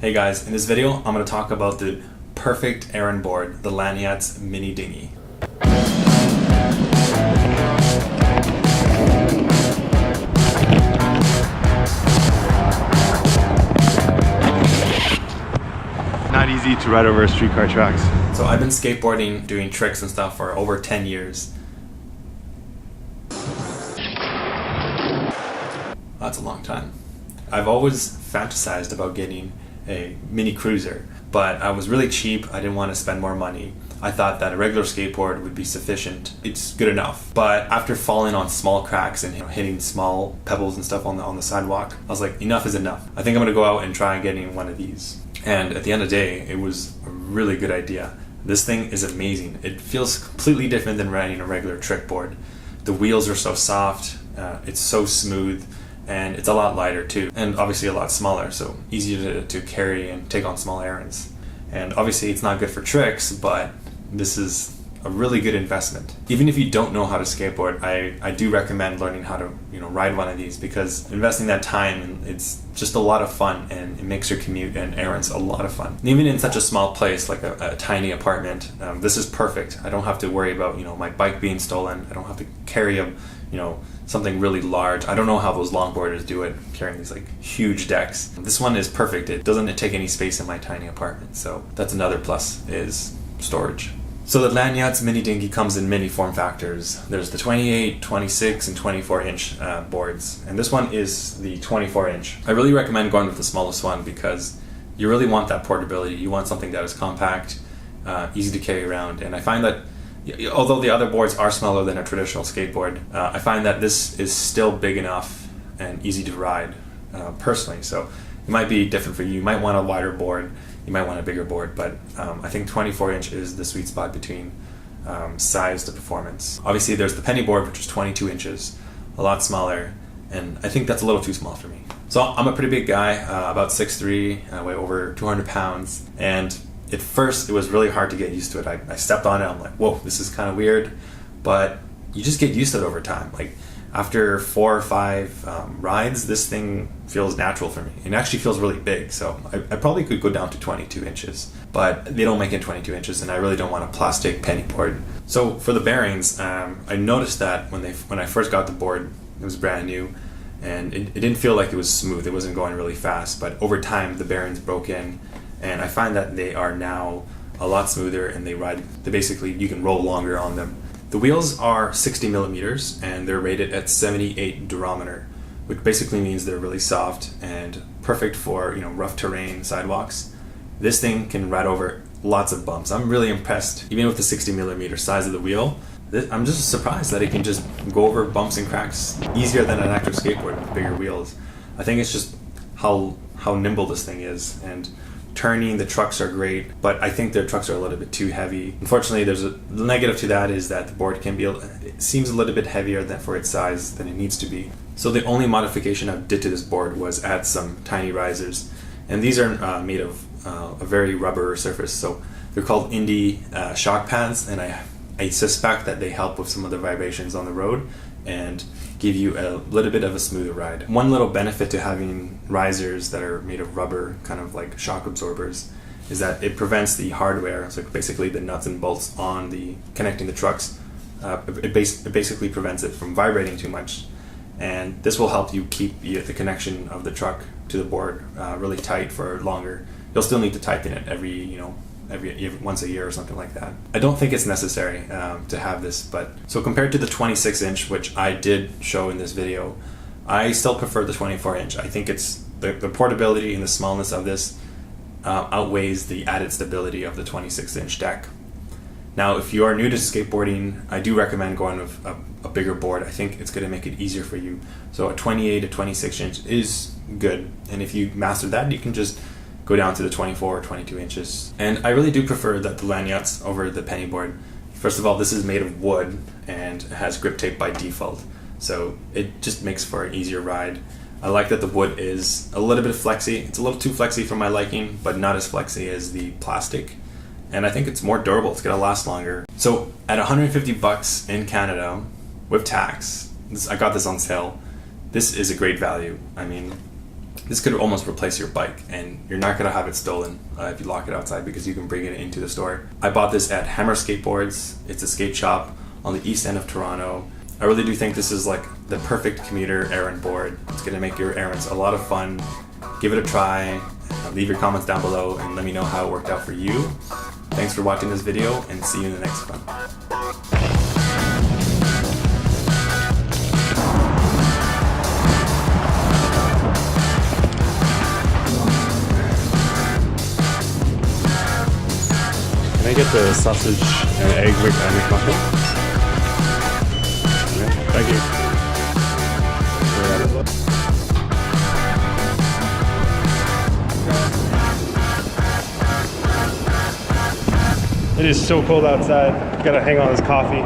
Hey guys, in this video I'm going to talk about the perfect errand board, the Landyachtz mini dinghy. Not easy to ride over streetcar tracks. So I've been skateboarding, doing tricks and stuff for over 10 years. That's a long time. I've always fantasized about getting a mini cruiser, but I was really cheap. I didn't want to spend more money. I thought that a regular skateboard would be sufficient. It's good enough. But after falling on small cracks and hitting small pebbles and stuff on the sidewalk, I was like, enough is enough. I think I'm gonna go out and try getting one of these. And at the end of the day, it was a really good idea. This thing is amazing. It feels completely different than riding a regular trick board. The wheels are so soft, it's so smooth, and it's a lot lighter too, and obviously a lot smaller, so easier to carry and take on small errands. And obviously it's not good for tricks, but this is a really good investment. Even if you don't know how to skateboard, I do recommend learning how to ride one of these, because investing that time, it's just a lot of fun, and it makes your commute and errands a lot of fun. And even in such a small place like a tiny apartment, this is perfect. I don't have to worry about my bike being stolen. I don't have to carry something really large. I don't know how those longboarders do it, carrying these huge decks. This one is perfect. It doesn't take any space in my tiny apartment, so that's another plus, is storage. So the Landyachtz mini dinghy comes in many form factors. There's the 28, 26, and 24 inch boards, and this one is the 24 inch. I really recommend going with the smallest one because you really want that portability. You want something that is compact, easy to carry around, and I find that although the other boards are smaller than a traditional skateboard, I find that this is still big enough and easy to ride personally. So it might be different for you. You might want a wider board, you might want a bigger board, but I think 24 inch is the sweet spot between size to performance. Obviously there's the Pennyboard, which is 22 inches, a lot smaller, and I think that's a little too small for me. So I'm a pretty big guy, about 6'3", I weigh over 200 pounds, and at first it was really hard to get used to it. I stepped on it, I'm like, whoa, this is kind of weird, but you just get used to it over time. After 4 or 5 rides, this thing feels natural for me. It actually feels really big, so I probably could go down to 22 inches, but they don't make it 22 inches, and I really don't want a plastic Pennyboard. So for the bearings, I noticed that when I first got the board, it was brand new, and it didn't feel like it was smooth. It wasn't going really fast, but over time the bearings broke in, and I find that they are now a lot smoother, and basically you can roll longer on them. The wheels are 60 millimeters, and they're rated at 78 durometer, which basically means they're really soft and perfect for rough terrain sidewalks. This thing can ride over lots of bumps. I'm really impressed, even with the 60 millimeter size of the wheel. I'm just surprised that it can just go over bumps and cracks easier than an actual skateboard with bigger wheels. I think it's just how nimble this thing is, and turning, the trucks are great, but I think their trucks are a little bit too heavy. Unfortunately, the negative to that is that the board it seems a little bit heavier for its size than it needs to be. So the only modification I did to this board was add some tiny risers, and these are made of a very rubber surface, so they're called Indie shock pads, and I suspect that they help with some of the vibrations on the road and give you a little bit of a smoother ride. One little benefit to having risers that are made of rubber, kind of like shock absorbers, is that it prevents the hardware, so basically the nuts and bolts connecting the trucks, it basically prevents it from vibrating too much, and this will help you keep the connection of the truck to the board really tight for longer. You'll still need to tighten it every once a year or something like that. I don't think it's necessary to have this, but so compared to the 26 inch, which I did show in this video, I still prefer the 24 inch. I think it's the portability and the smallness of this outweighs the added stability of the 26 inch deck. Now, if you are new to skateboarding, I do recommend going with a bigger board. I think it's going to make it easier for you. So a 28 to 26 inch is good, and if you master that, you can just go down to the 24 or 22 inches. And I really do prefer the Landyachtz over the Pennyboard. First of all, this is made of wood and has grip tape by default, so it just makes for an easier ride. I like that the wood is a little bit flexy. It's a little too flexy for my liking, but not as flexy as the plastic. And I think it's more durable. It's gonna last longer. So at 150 bucks in Canada with tax, I got this on sale. This is a great value. I mean, This could almost replace your bike, and you're not going to have it stolen if you lock it outside, because you can bring it into the store. I bought this at Hammer Skateboards. It's a skate shop on the east end of Toronto. I really do think this is like the perfect commuter errand board. It's going to make your errands a lot of fun. Give it a try. Leave your comments down below and let me know how it worked out for you. Thanks for watching this video, and see you in the next one. Can I get the sausage and egg McMuffin? Thank you. It is so cold outside. Gotta hang on this coffee.